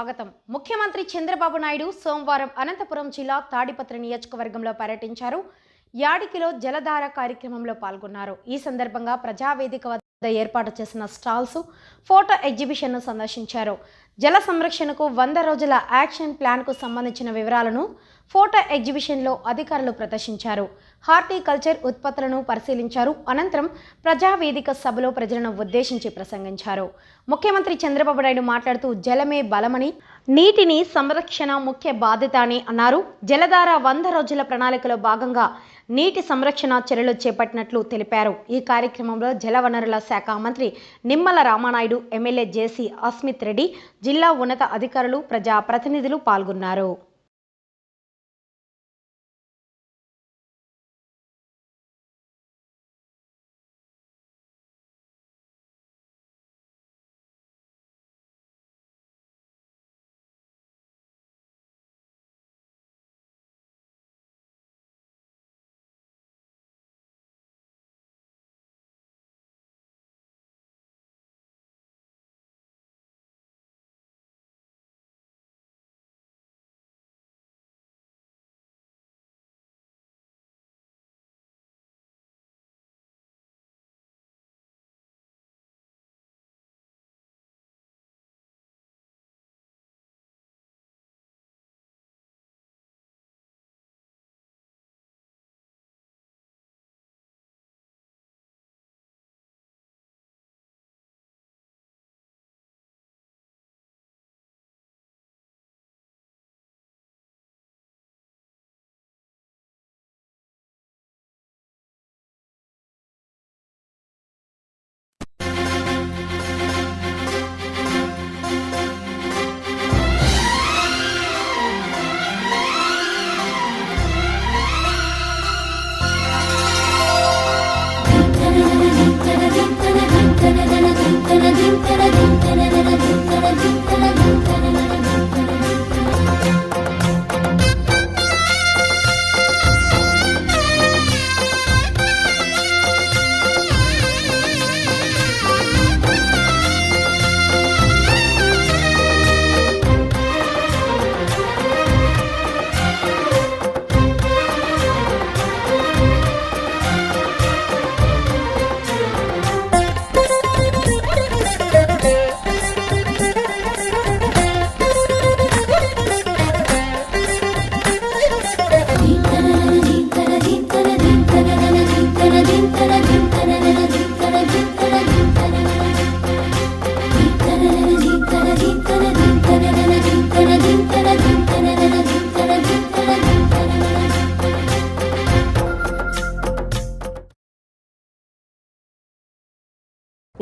స్వాగతం. ముఖ్యమంత్రి చంద్రబాబు నాయుడు సోమవారం అనంతపురం జిల్లా తాడిపత్రి నియోజకవర్గంలో పర్యటించారు. యాడికిలో జలధార కార్యక్రమంలో పాల్గొన్నారు. ఈ సందర్భంగా ప్రజావేదిక వద్ద ఏర్పాటు చేసిన స్టాల్స్, ఫోటో ఎగ్జిబిషన్ను సందర్శించారు. జల సంరక్షణకు 100 రోజుల యాక్షన్ ప్లాన్కు సంబంధించిన వివరాలను ఫోటో ఎగ్జిబిషన్లో అధికారులు ప్రదర్శించారు. హార్టికల్చర్ ఉత్పత్తులను పరిశీలించారు. అనంతరం ప్రజావేదిక సభలో ప్రజలను ఉద్దేశించి ప్రసంగించారు. ముఖ్యమంత్రి చంద్రబాబు నాయుడు మాట్లాడుతూ జలమే బలమని, నీటిని సంరక్షణ ముఖ్య బాధ్యత అని అన్నారు. జలధార 100 రోజుల ప్రణాళికలో భాగంగా నీటి సంరక్షణ చర్యలు చేపట్టినట్లు తెలిపారు. ఈ కార్యక్రమంలో జలవనరుల శాఖ మంత్రి నిమ్మల రామానాయుడు, ఎమ్మెల్యే జేసీ అస్మిత్ రెడ్డి, జిల్లా ఉన్నత అధికారులు, ప్రజా ప్రతినిధులు పాల్గొన్నారు.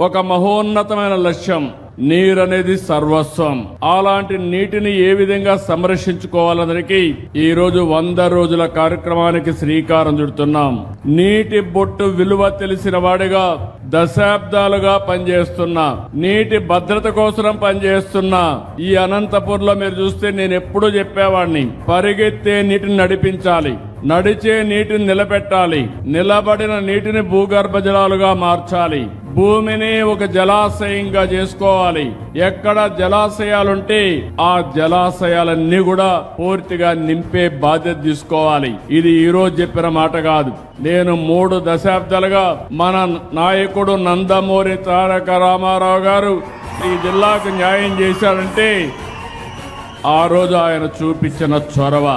ఒక మహోన్నతమైన లక్ష్యం, నీరు అనేది సర్వస్వం. అలాంటి నీటిని ఏ విధంగా సంరక్షించుకోవాలనడానికి ఈ రోజు 100 రోజుల కార్యక్రమానికి శ్రీకారం చుడుతున్నాం. నీటి బొట్టు విలువ తెలిసిన వాడిగా దశాబ్దాలుగా పనిచేస్తున్నా, నీటి భద్రత కోసం పనిచేస్తున్నా ఈ అనంతపూర్లో మీరు చూస్తే నేను ఎప్పుడూ చెప్పేవాడిని, పరిగెత్తే నీటిని నడిపించాలి, నడిచే నీటిని నిలబెట్టాలి, నిలబడిన నీటిని భూగర్భ జలాలుగా మార్చాలి, భూమిని ఒక జలాశయంగా చేసుకోవాలి. ఎక్కడ జలాశయాలుంటే ఆ జలాశయాలన్నీ కూడా పూర్తిగా నింపే బాధ్యత తీసుకోవాలి. ఇది ఈ రోజు చెప్పిన మాట కాదు. నేను 3 దశాబ్దాలుగా మన నాయకుడు నందమూరి తారక రామారావు గారు ఈ జిల్లాకు న్యాయం చేశాడంటే ఆ రోజు ఆయన చూపించిన చొరవ.